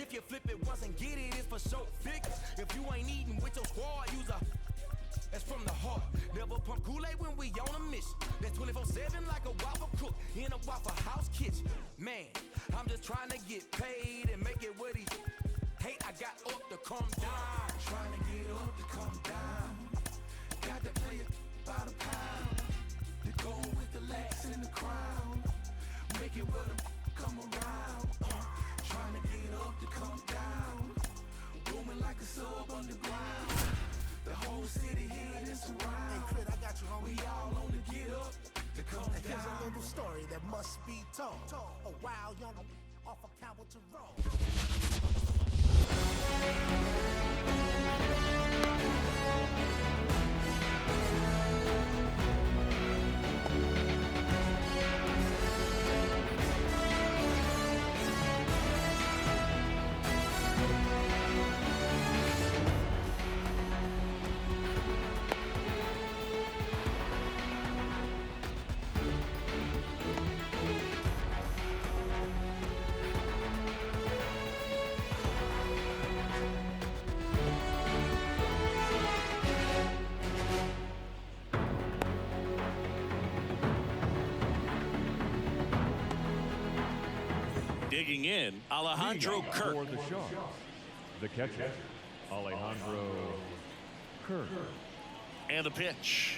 If you flip it once and get it, it's for sure figures. If you ain't eating with your squad, use a. That's from the heart. Never pump Kool-Aid when we on a mission. That's 24/7 like a Waffle cook in a Waffle House kitchen. Man, I'm just trying to get paid and make it what he hate. I got up to come down. Trying to get up to come down. Got to play it by the pound. The gold with the lax and the crown. Make it what come around. Trying to get up to come down. Booming like a sub underground. The whole city here is around. Hey, Crit, I got you, homie. We all on the get up to come down. Here's a little story that must be told. A wild young off a cowboy to roll. Digging in, Alejandro Kirk. For the Sharks, the catcher, Alejandro Kirk. And the pitch.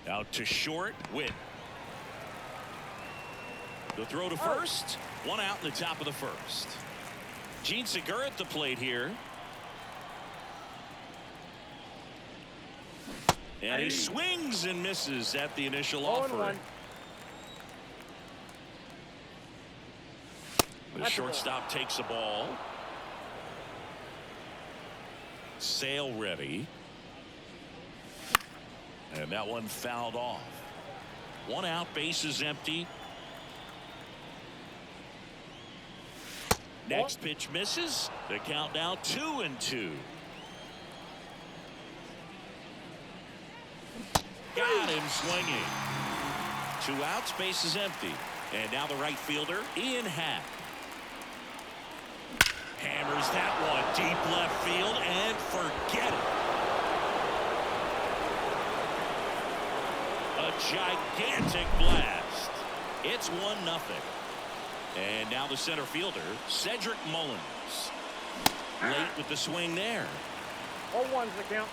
Out to short, Witt. The throw to first. One out in the top of the first. Gene Segura at the plate here. And he swings and misses at the initial offer. The shortstop takes the ball. Sale ready. And that one fouled off. One out, bases empty. Next pitch misses. The count now 2-2. Got him swinging. 2 outs, bases empty. And now the right fielder, Ian Happ. Hammers that one deep left field and forget it. A gigantic blast. It's 1-0. And now the center fielder, Cedric Mullins. Late with the swing there. 0-1's the count.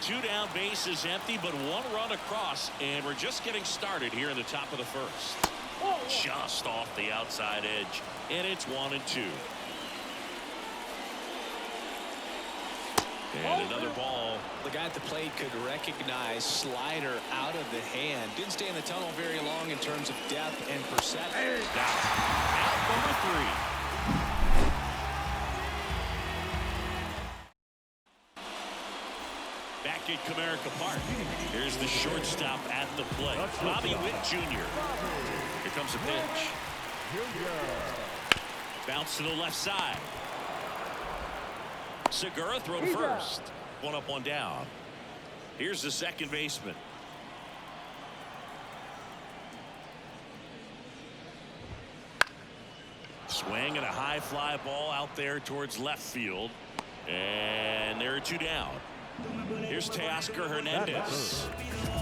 Two down, bases empty, but 1 run across, and we're just getting started here in the top of the first. Just off the outside edge, and it's 1-2. And another ball. The guy at the plate could recognize slider out of the hand. Didn't stay in the tunnel very long in terms of depth and perception. Out number 3. Back at Comerica Park. Here's the shortstop at the plate, Bobby Witt Jr. Here comes a pitch. Bounce to the left side. Segura throw to first. 1 up, 1 down. Here's the second baseman. Swing and a high fly ball out there towards left field. And there are 2 down. Here's Teoscar Hernandez.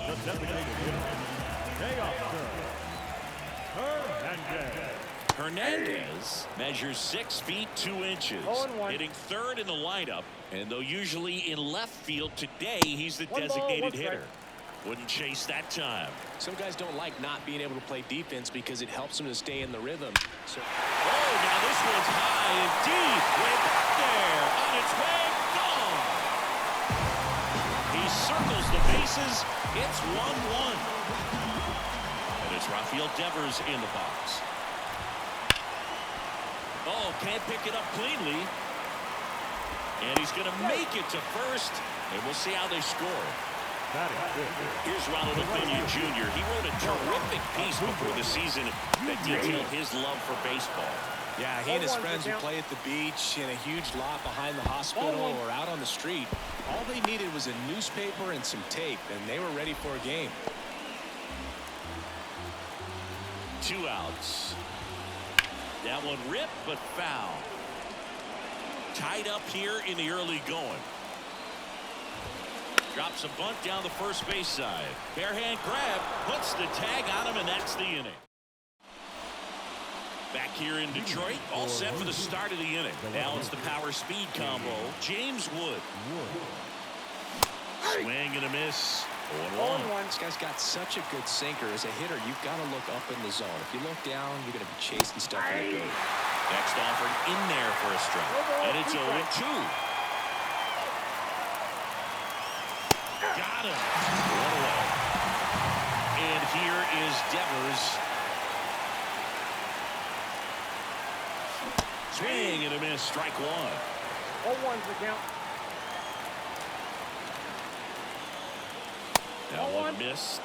The designated hitter, Hernandez measures 6 feet 2 inches, hitting third in the lineup, and though usually in left field, today he's the designated hitter. Wouldn't chase that time. Some guys don't like not being able to play defense because it helps them to stay in the rhythm. So, oh, now this one's high and deep, way back there, on its way, gone. He circles the bases. It's 1-1. And it's Rafael Devers in the box. Oh, can't pick it up cleanly. And he's going to make it to first. And we'll see how they score. Here's Ronald Acuna Jr. He wrote a terrific piece before the season that detailed his love for baseball. Yeah, he and his friends would play at the beach, in a huge lot behind the hospital, or out on the street. All they needed was a newspaper and some tape, and they were ready for a game. 2 outs. That one ripped, but foul. Tied up here in the early going. Drops a bunt down the first base side. Bare hand grab, puts the tag on him, and that's the inning. Back here in Detroit, all set for the start of the inning. Now it's the power speed combo. James Wood. Swing and a miss. 0-1. This guy's got such a good sinker. As a hitter, you've got to look up in the zone. If you look down, you're going to be chasing stuff in the dirt. Next offered in there for a strike. And it's 0-2. Got him. 1 away. And here is Devers. Swing and a miss. Strike 1. 0-1's the count. That one missed.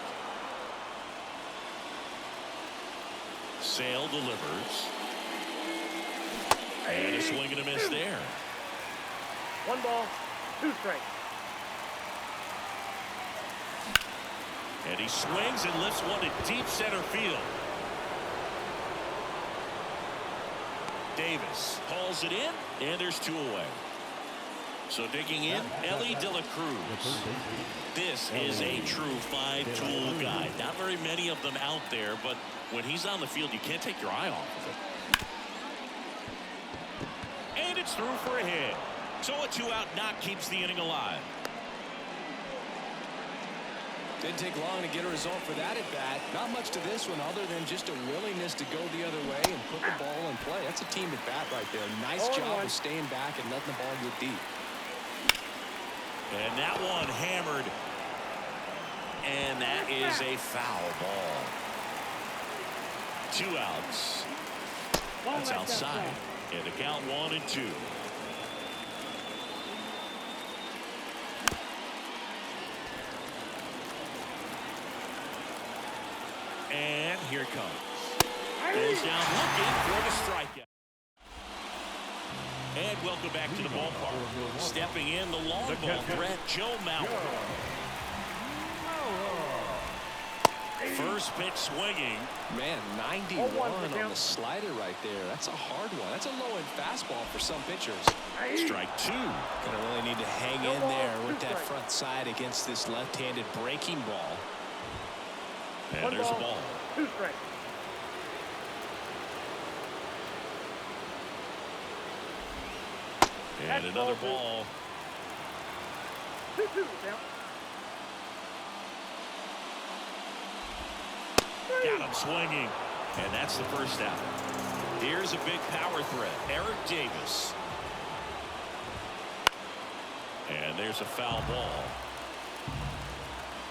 Sale delivers. And a swing and a miss there. 1 ball, 2 strikes. And he swings and lifts one to deep center field. Davis hauls it in, and there's 2 away. So digging in, Ellie De La Cruz. This is a true 5-tool guy. Not very many of them out there, but when he's on the field, you can't take your eye off of it. And it's through for a hit. So a 2-out knock keeps the inning alive. Didn't take long to get a result for that at bat. Not much to this one other than just a willingness to go the other way and put the ball in play. That's a team at bat right there. Nice job of staying back and letting the ball get deep. And that one hammered. And that is a foul ball. 2 outs. That's outside. And the count 1-2. And here it comes. Goes down looking for the strikeout. And welcome back to the ballpark. Stepping in the long ball threat, Joe Mauer. First pitch swinging. Man, 91 on the slider right there. That's a hard one. That's a low-end fastball for some pitchers. Strike 2. Gonna really need to hang in there with that front side against this left-handed breaking ball. And there's a ball. 2 strikes. And another ball. 2-2 count. Got him swinging. And that's the first out. Here's a big power threat. Eric Davis. And there's a foul ball.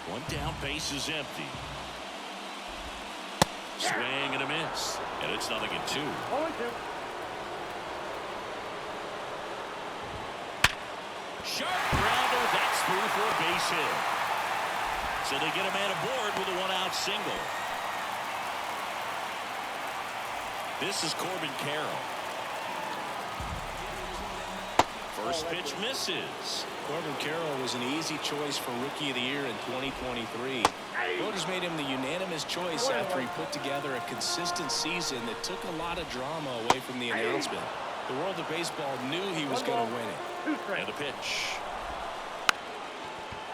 1 down, base is empty. Swing and a miss. And it's 0-2. 0-2. Sharp grounder. That's through for a base hit. So they get a man aboard with a 1-out single. This is Corbin Carroll. First pitch misses. Corbin Carroll was an easy choice for Rookie of the Year in 2023. Voters made him the unanimous choice after he put together a consistent season that took a lot of drama away from the announcement. The world of baseball knew he was going to win it. And a pitch.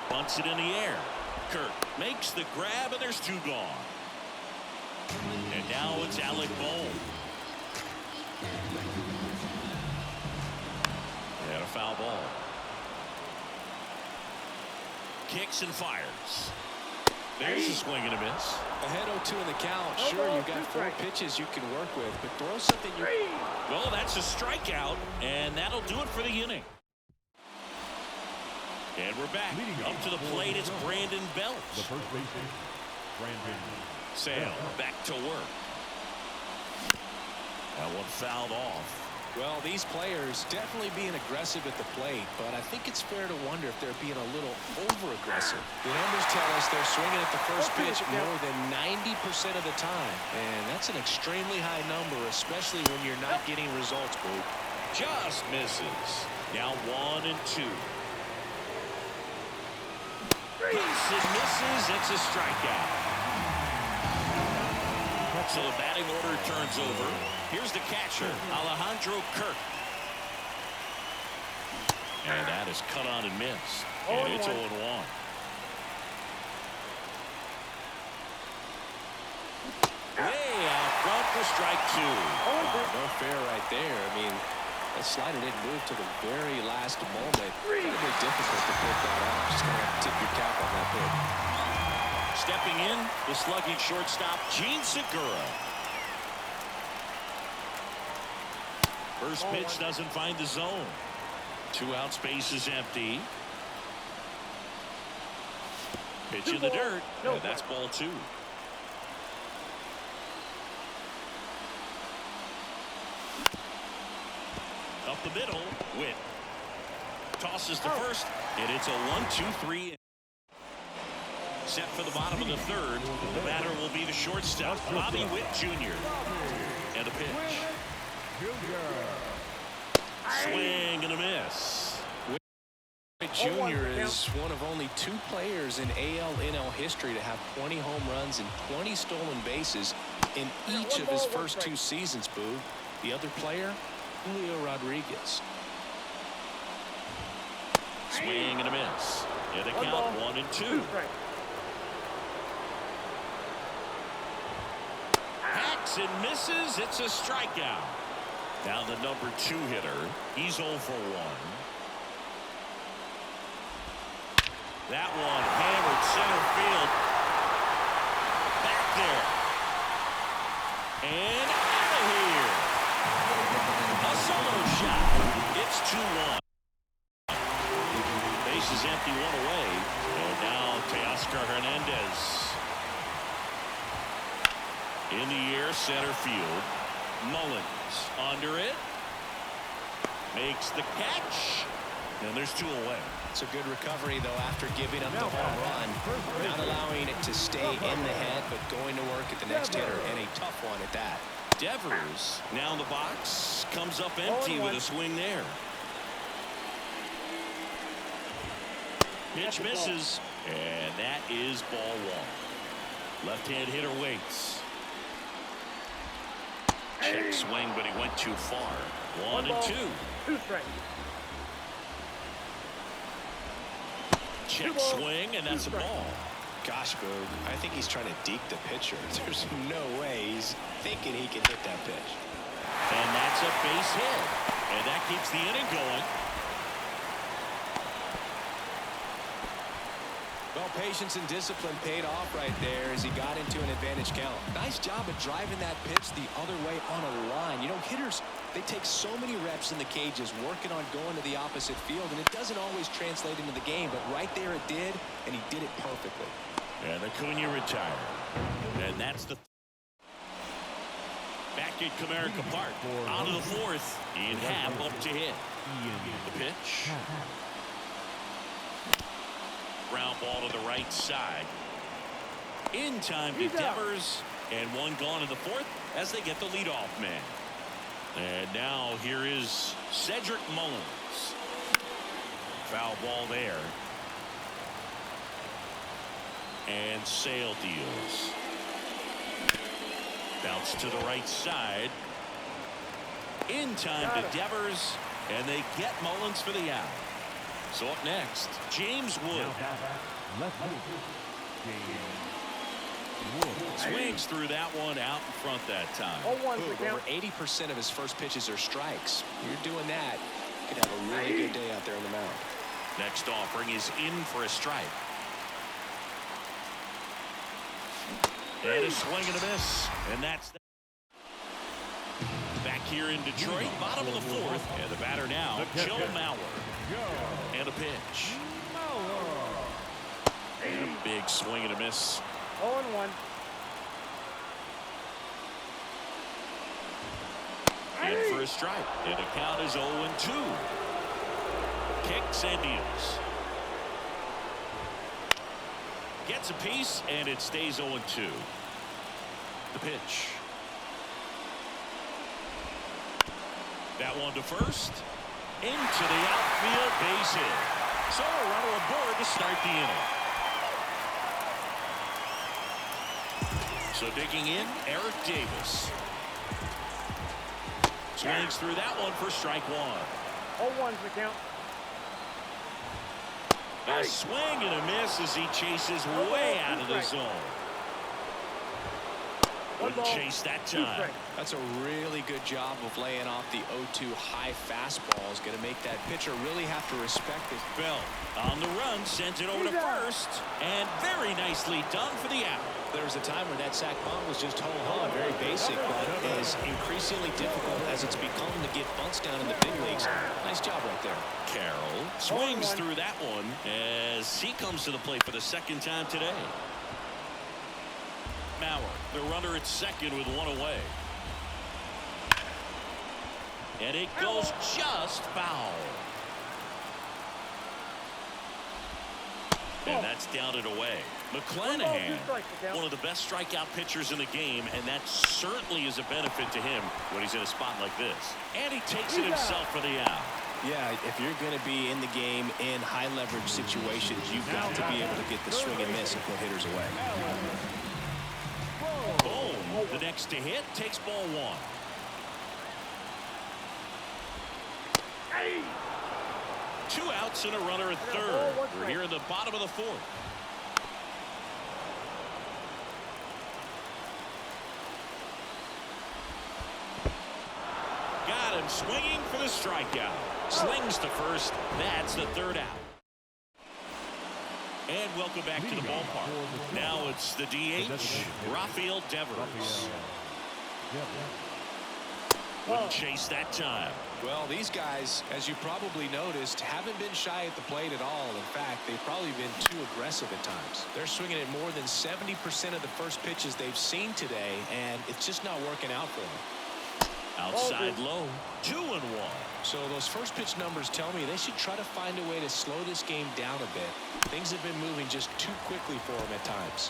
Bunts it in the air. Kirk makes the grab, and there's 2 gone. And now it's Alec Bohm. And a foul ball. Kicks and fires. There's a swing and a miss. Ahead 0-2 in the count. Sure, you've got 4 pitches you can work with, but throw something you... Well, that's a strikeout, and that'll do it for the inning. And we're back. Up to the plate, it's Brandon Belt. The first baseman, Brandon Sale back to work. That one fouled off. Well, these players definitely being aggressive at the plate, but I think it's fair to wonder if they're being a little over-aggressive. The numbers tell us they're swinging at the first pitch more than 90% of the time, and that's an extremely high number, especially when you're not getting results, Boo. Just misses. Now 1-2. Hits and misses. It's a strikeout. So the batting order turns over. Here's the catcher, Alejandro Kirk. And that is cut on and missed. And it's 0-1. Way out front for strike 2. No fair right there. I mean, that slider didn't move to the very last moment. Incredibly difficult to pick that up. Just going to have to tip your cap on that pick. Stepping in, the slugging shortstop, Gene Segura. First pitch doesn't find the zone. 2 outs, base is empty. Pitch in the dirt, and that's ball 2. Up the middle, Witt. Tosses to first, and it's a 1-2-3. Set for the bottom of the third. The batter will be the shortstop, Bobby Witt Jr. And a pitch. Swing and a miss. Witt Jr. is one of only 2 players in AL/NL history to have 20 home runs and 20 stolen bases in each of his first 2 seasons, Boo. The other player, Julio Rodriguez. Swing and a miss. And the count 1-2. Hacks and misses. It's a strikeout. Now the number 2 hitter. He's 0 for 1. That one hammered center field. Back there. And out of here. A solo shot. It's 2-1. Base is empty, 1 away. And now Teoscar Hernandez. In the air, center field. Mullins under it. Makes the catch. And there's 2 away. It's a good recovery, though, after giving up the home run. Not allowing it to stay in the head, but going to work at the next hitter, and a tough one at that. Devers now in the box. Comes up empty with a swing there. Pitch misses. And that is ball 1. Left-hand hitter waits. Check swing, but he went too far. 1-2. 2 strikes. Check swing, and that's a ball. Gosh, Boo, I think he's trying to deke the pitcher. There's no way he's thinking he can hit that pitch. And that's a base hit. And that keeps the inning going. Well, patience and discipline paid off right there as he got into an advantage count. Nice job of driving that pitch the other way on a line. You know, hitters, they take so many reps in the cages working on going to the opposite field, and it doesn't always translate into the game, but right there it did, and he did it perfectly. And Acuna retired. And that's the back at Comerica Park. Out of the 4th. In half up to hit. The pitch. Ground ball to the right side. In time to Devers. And 1 gone in the 4th as they get the leadoff man. And now here is Cedric Mullins. Foul ball there. And Sale deals. Bounce to the right side. In time to Devers. And they get Mullins for the out. So up next, James Wood. Swings through that one out in front that time. Over 80% of his first pitches are strikes. You're doing that, you could have a really good day out there on the mound. Next offering is in for a strike. And a swing and a miss. And that's that. Back here in Detroit, bottom of the 4th. And the batter now, Joe Mauer. And a pitch. And a big swing and a miss. 0-1. In for a strike. And the count is 0-2. Kicks and deals. Gets a piece, and it stays 0-2. The pitch. That one to first. Into the outfield, base hit. So a runner aboard to start the inning. So digging in, Eric Davis. Swings through that one for strike one. 0-1's the count. A swing and a miss as he chases way out of the zone. Wouldn't chase that time. That's a really good job of laying off the 0-2 high fastball. Is going to make that pitcher really have to respect it. Bell on the run, sends it over to first, and very nicely done for the out. There was a time where that sac bunt was just ho-hum, very basic, but is increasingly difficult as it's become to get bunts down in the big leagues. Nice job right there. Carroll swings through that one as he comes to the plate for the second time today. Mauer, the runner at second with one away. And it goes just foul. And that's down and away. McClanahan, one of the best strikeout pitchers in the game, and that certainly is a benefit to him when he's in a spot like this. And he takes it himself for the out. Yeah, if you're going to be in the game in high leverage situations, you've got to be able to get the swing and miss and put hitters away. Boom. The next to hit takes ball one. Two outs and a runner at third. We're here in the bottom of the fourth. Got him swinging for the strikeout. Slings to first. That's the third out. And welcome back to the ballpark. Now it's the DH, Rafael Devers. Wouldn't chase that time. Well, these guys, as you probably noticed, haven't been shy at the plate at all. In fact, they've probably been too aggressive at times. They're swinging at more than 70% of the first pitches they've seen today, and it's just not working out for them. Outside low, 2-1. So those first pitch numbers tell me they should try to find a way to slow this game down a bit. Things have been moving just too quickly for them at times.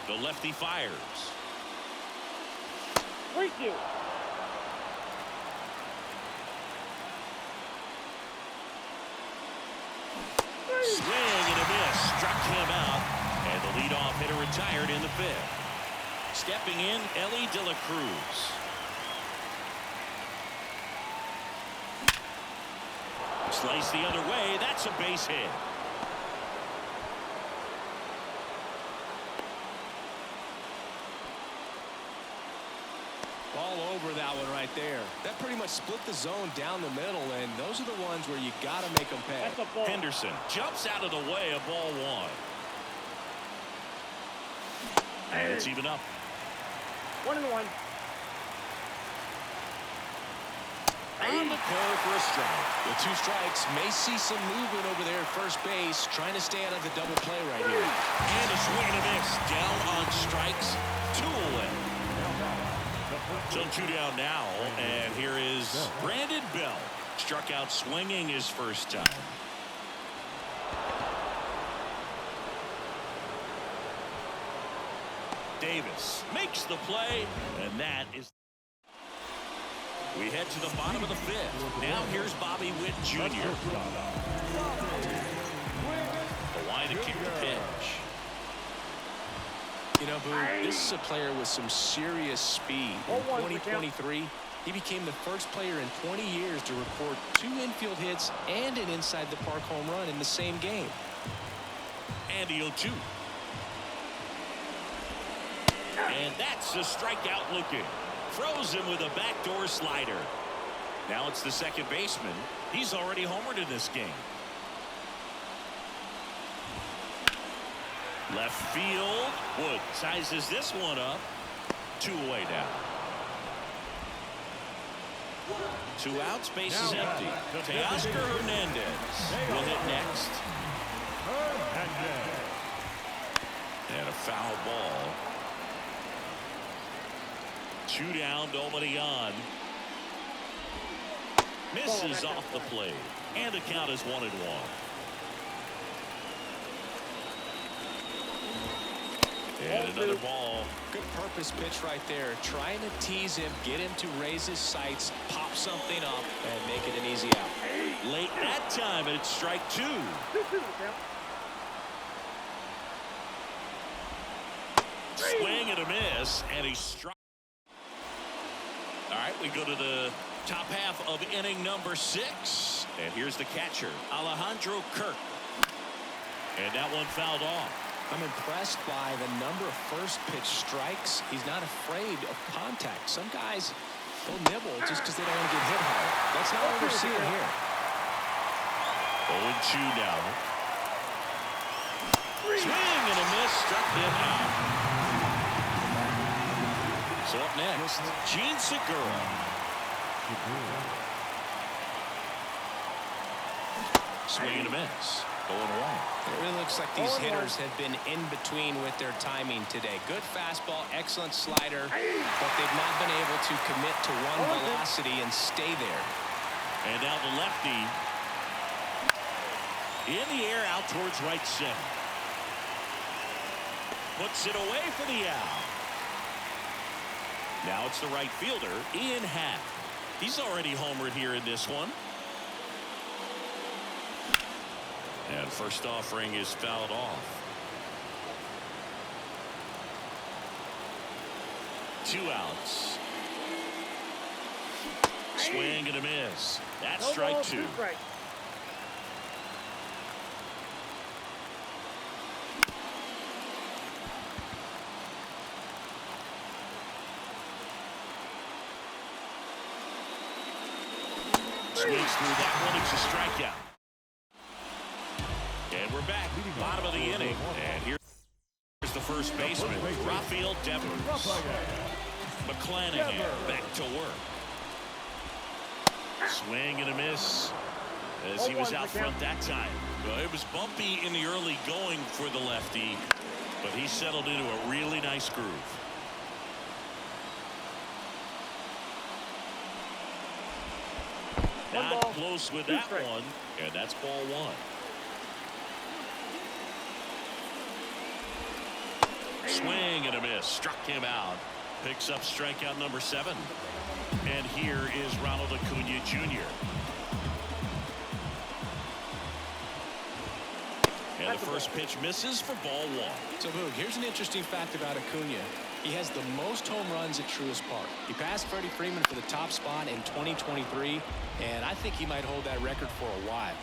The lefty fires. Freak you. Swing and a miss. Struck him out. And the leadoff hitter retired in the fifth. Stepping in, Ellie De La Cruz. Slice the other way. That's a base hit. All over that one right there. That pretty much split the zone down the middle, and those are the ones where you got to make them pay. Henderson jumps out of the way of ball one. And it's even up. 1-1. On the curve for a strike. With two strikes, may see some movement over there at first base, trying to stay out of the double play right here. And a swing and a miss. Down on strikes. 2 away. So 2 down now, and here is Brandon Bell. Struck out swinging his first time. Davis makes the play, and that is. We head to the bottom of the fifth. Now here's Bobby Witt Jr. The line to kick the pitch. You know, Boo, this is a player with some serious speed. In 2023, he became the first player in 20 years to record 2 infield hits and an inside-the-park home run in the same game. And the 0-2. And that's a strikeout looking. Throws him with a backdoor slider. Now it's the second baseman. He's already homered in this game. Left field. Wood sizes this one up. 2 away now. 2 outs, base is empty. Teoscar Hernandez will hit next. And a foul ball. 2 down, nobody on. Misses off the plate, and the count is 1-1. And another ball. Good purpose pitch right there. Trying to tease him, get him to raise his sights, pop something up, and make it an easy out. Late that time, and it's strike 2. Swing and a miss, and he struck. All right, we go to the top half of inning number 6. And here's the catcher, Alejandro Kirk. And that one fouled off. I'm impressed by the number of first pitch strikes. He's not afraid of contact. Some guys, they'll nibble just because they don't want to get hit hard. That's not what we're seeing here. 0-2 now. Swing and a miss, struck him out. So up next, Gene Segura. Swing and a miss. 0-1. It really looks like these hitters have been in between with their timing today. Good fastball, excellent slider, but they've not been able to commit to one velocity and stay there. And now the lefty in the air out towards right center. Puts it away for the out. Now it's the right fielder, Ian Happ. He's already homered here in this one. And first offering is fouled off. 2 outs. Swing and a miss. That's strike 2. Swings through that one. It's a strikeout. And we're back, bottom of the inning. And here's the first baseman, Rafael Devers. McClanahan back to work. Swing and a miss as he was out front that time. Well, it was bumpy in the early going for the lefty, but he settled into a really nice groove. Not close with that one, and that's ball 1. Swing and a miss. Struck him out. Picks up strikeout number 7. And here is Ronald Acuna Jr. And the first pitch misses for ball 1. So, Boog, here's an interesting fact about Acuna. He has the most home runs at Truist Park. He passed Freddie Freeman for the top spot in 2023, and I think he might hold that record for a while.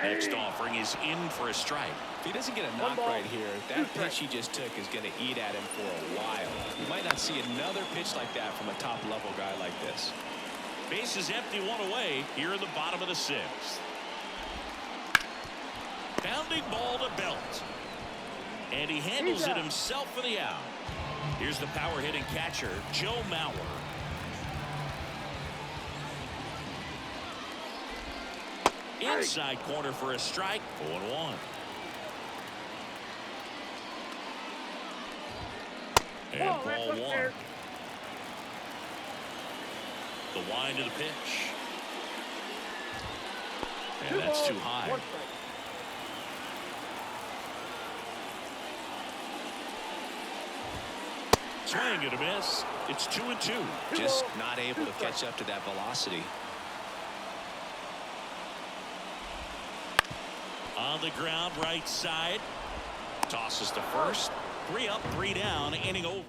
Next offering is in for a strike. If he doesn't get a knock right here, that pitch he just took is going to eat at him for a while. You might not see another pitch like that from a top-level guy like this. Base is empty, 1 away here in the bottom of the 6th. Bounding ball to Belt. And he handles it himself for the out. Here's the power-hitting catcher, Joe Mauer. Inside corner for a strike, 0-1. And ball 1. The wind of the pitch. And that's too high. Swing and a miss. It's 2-2. Just not able to catch up to that velocity. On the ground, right side. Tosses to first. 3 up, 3 down, inning over.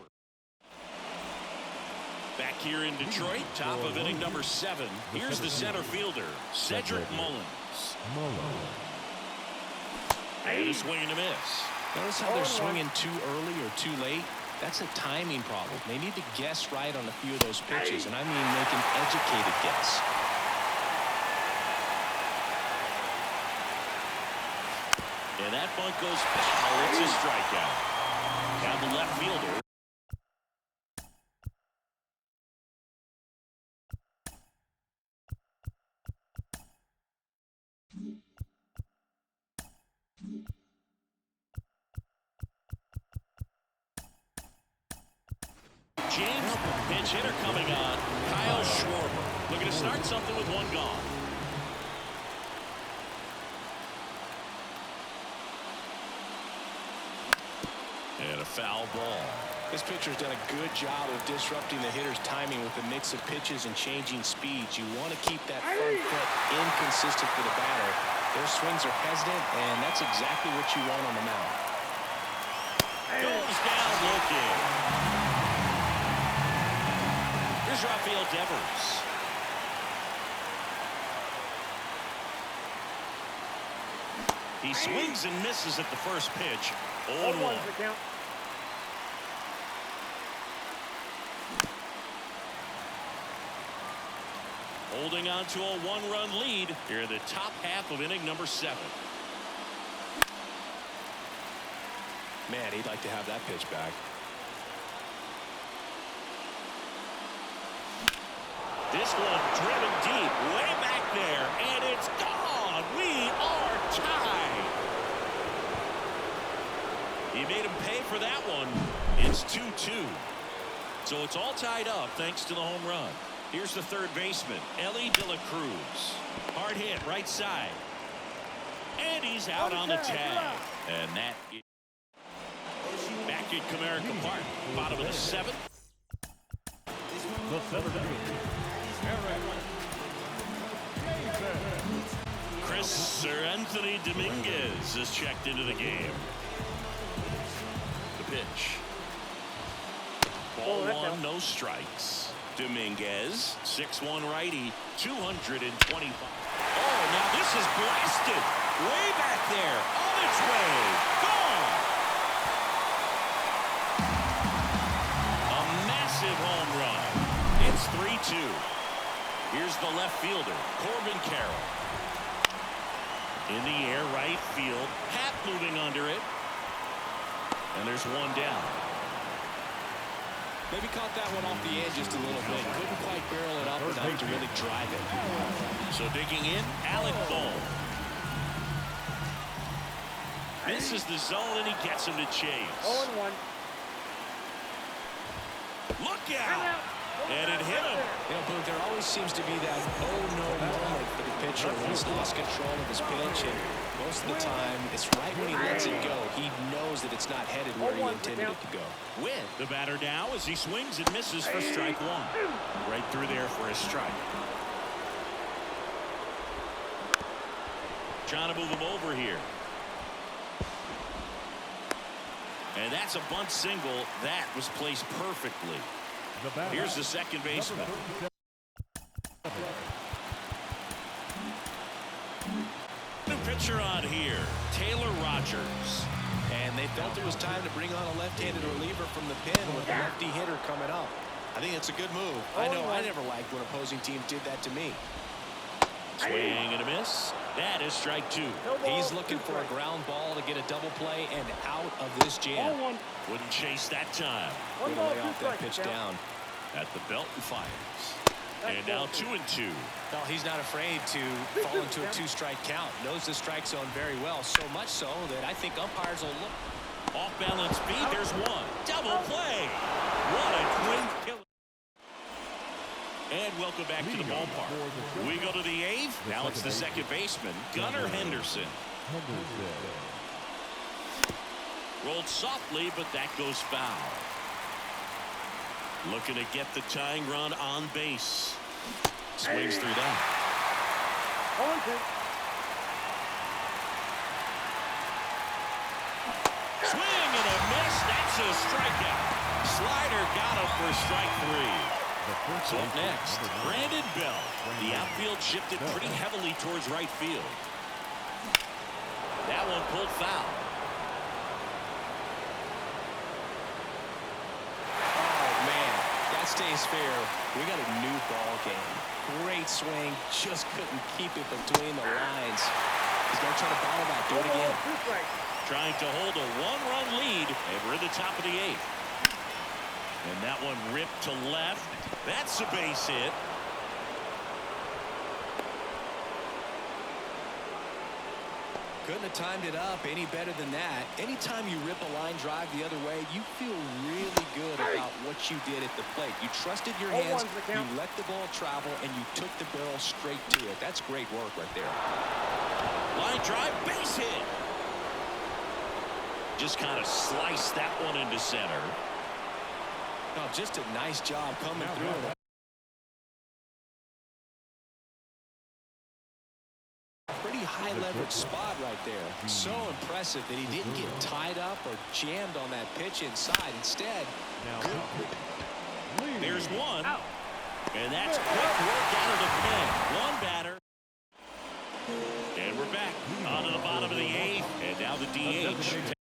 Back here in Detroit, top of inning number 7. Here's the center fielder, Cedric Mullins. And a swing and a miss. Notice how they're swinging too early or too late. That's a timing problem. They need to guess right on a few of those pitches, and I mean make an educated guess. And that bunt goes foul. It's a strikeout. Now the left fielder. start something with one gone. And a foul ball. This pitcher's done a good job of disrupting the hitter's timing with a mix of pitches and changing speeds. You want to keep that front foot inconsistent for the batter. Their swings are hesitant, and that's exactly what you want on the mound. Goes down looking. Here's Rafael Devers. He swings and misses at the first pitch. 0-1. Holding on to a one-run lead here in the top half of inning number 7. Man, he'd like to have that pitch back. This one driven deep, way back there, and it's gone. We are tied. He made him pay for that one. It's 2-2. So it's all tied up thanks to the home run. Here's the third baseman, Ellie De La Cruz. Hard hit, right side. And he's out on the tag. And that is back at Comerica Park. Bottom of the 7th. The center fielder, Chris Anthony Dominguez is checked into the game. The pitch. Ball 1, no strikes. Dominguez, 6'1" righty, 225. Oh, now this is blasted. Way back there, on its way, gone. A massive home run. It's 3-2. Here's the left fielder, Corbin Carroll. In the air, right field, Hat moving under it. And there's one down. Maybe caught that one off the edge just a little bit. Couldn't quite barrel it up enough to really drive it. So digging in, Alec Bohm. Misses the zone and he gets him to chase. 0-1. Look out! And it hit him. You know, Booth, there always seems to be that oh-no moment for the pitcher when he's lost control of his pitch. And most of the time, it's right when he lets it go. He knows that it's not headed where he intended it to go. Win. The batter now as he swings and misses for strike 1. Right through there for a strike. Trying to move him over here. And that's a bunt single. That was placed perfectly. Here's the second baseman. New pitcher on here, Taylor Rogers. And they felt it was time to bring on a left-handed reliever from the pen with a lefty hitter coming up. I think it's a good move. I know I never liked when opposing teams did that to me. Swing and a miss. That is strike 2. He's looking for a ground ball to get a double play and out of this jam. Wouldn't chase that time. Going to lay off that pitch down. At the belt and fires. And now 2-2. Well, he's not afraid to fall into a 2-strike count. Knows the strike zone very well. So much so that I think umpires will look. Off balance speed. There's one. Double play. What a twin killer. And welcome back to the ballpark. We go to the 8th. Now it's the second baseman, Gunnar Henderson. Rolled softly, but that goes foul. Looking to get the tying run on base. Swings through that. Swing and a miss. That's a strikeout. Slider got him for strike 3. So up next, Brandon Bell. The outfield shifted pretty heavily towards right field. That one pulled foul. Stays fair. We got a new ball game. Great swing, just couldn't keep it between the lines. He's going to try to bottle that. Do it again. Trying to hold a 1-run lead, and we're in the top of the 8th. And that one ripped to left. That's a base hit. Couldn't have timed it up any better than that. Anytime you rip a line drive the other way, you feel really good about what you did at the plate. You trusted your hands, you let the ball travel, and you took the barrel straight to it. That's great work right there. Line drive, base hit. Just kind of sliced that one into center. Oh, just a nice job coming through. Pretty high leverage spot right there. So impressive that he didn't get tied up or jammed on that pitch inside. Instead, there's one. And that's quick work out of the pen. One batter. And we're back onto the bottom of the eighth. And now the DH.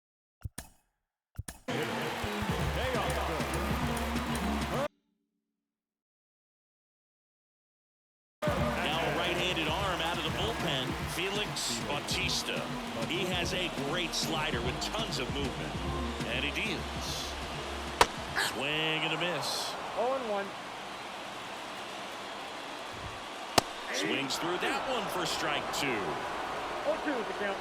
Felix Bautista. He has a great slider with tons of movement. And he deals. Swing and a miss. 0-1. Swings through that one for strike 2. 0-2 is the count.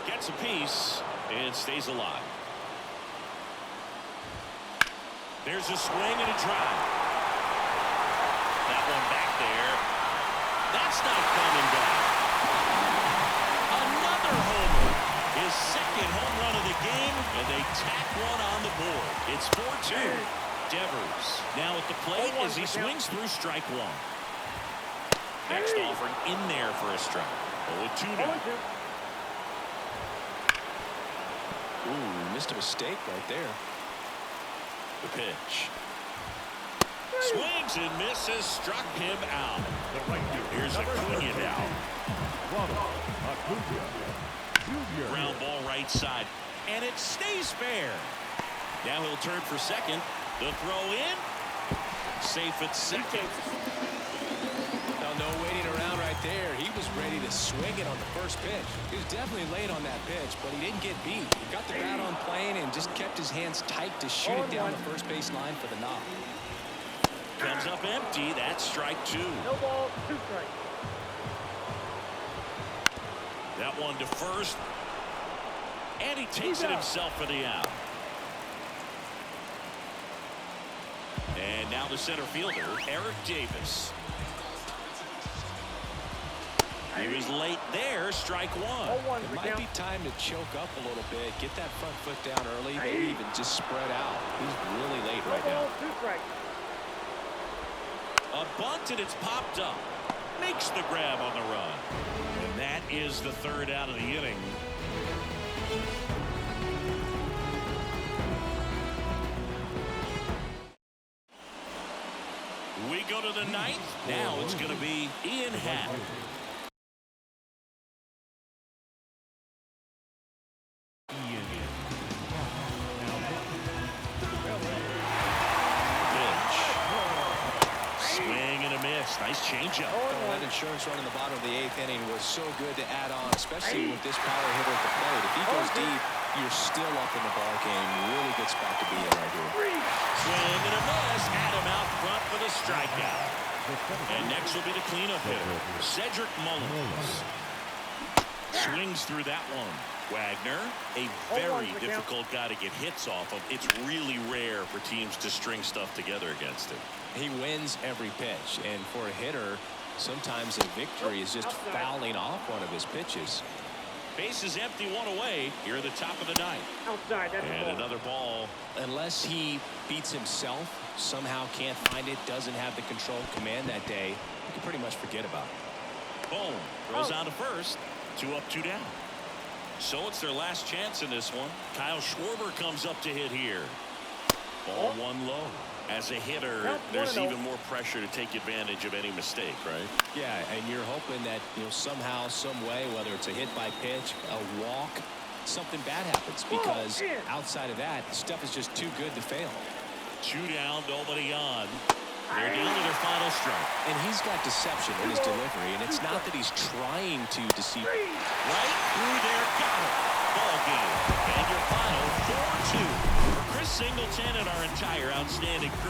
Gets a piece and stays alive. There's a swing and a drive. That one back there. That's not coming back. Another homer. His second home run of the game, and they tack one on the board. It's 4-2. Devers now at the plate as he swings through strike 1. Next offering in there for a strike. 0-2 now. Ooh, missed a mistake right there. The pitch. Swings and misses, struck him out. Here's Acuna now. Ground ball right side, and it stays fair. Now he'll turn for second. The throw in. Safe at second. Now, no waiting around right there. He was ready to swing it on the first pitch. He was definitely late on that pitch, but he didn't get beat. He got the bat on plane and just kept his hands tight to shoot it down the first base line for the knock. Comes up empty. That's strike 2. No ball, 2 strikes. That one to first. And he takes it himself for the out. And now the center fielder, Eric Davis. He was late there, strike 1. It might be time to choke up a little bit, get that front foot down early, maybe even just spread out. He's really late right now. 2 strikes. A bunt, and it's popped up. Makes the grab on the run. And that is the third out of the inning. We go to the ninth. Now it's going to be Ian Happ. Nice changeup. That insurance run in the bottom of the 8th inning was so good to add on, especially with this power hitter at the plate. If he goes deep, you're still up in the ball game. Really good spot to be in right here. Swing and a miss. Adam out front for the strikeout. And next will be the cleanup hitter, Cedric Mullins. Swings through that one. Wagner, a very difficult guy to get hits off of. It's really rare for teams to string stuff together against him. He wins every pitch, and for a hitter, sometimes a victory is just fouling off one of his pitches. Base is empty, 1 away here at the top of the ninth. Outside, that's and another ball. Unless he beats himself, somehow can't find it, doesn't have the control command that day, you can pretty much forget about it. Boom. Throws on to first. 2 up, 2 down. So it's their last chance in this one. Kyle Schwarber comes up to hit here. Ball 1 low. As a hitter, there's even more pressure to take advantage of any mistake, right? Yeah, and you're hoping that, somehow, some way, whether it's a hit by pitch, a walk, something bad happens, because outside of that, stuff is just too good to fail. 2 down, nobody on. They're down to their final strike. And he's got deception in his delivery, and it's not that he's trying to deceive. Right through there, got it. Ball game. And your final 4-2 for Chris Singleton and our entire outstanding crew.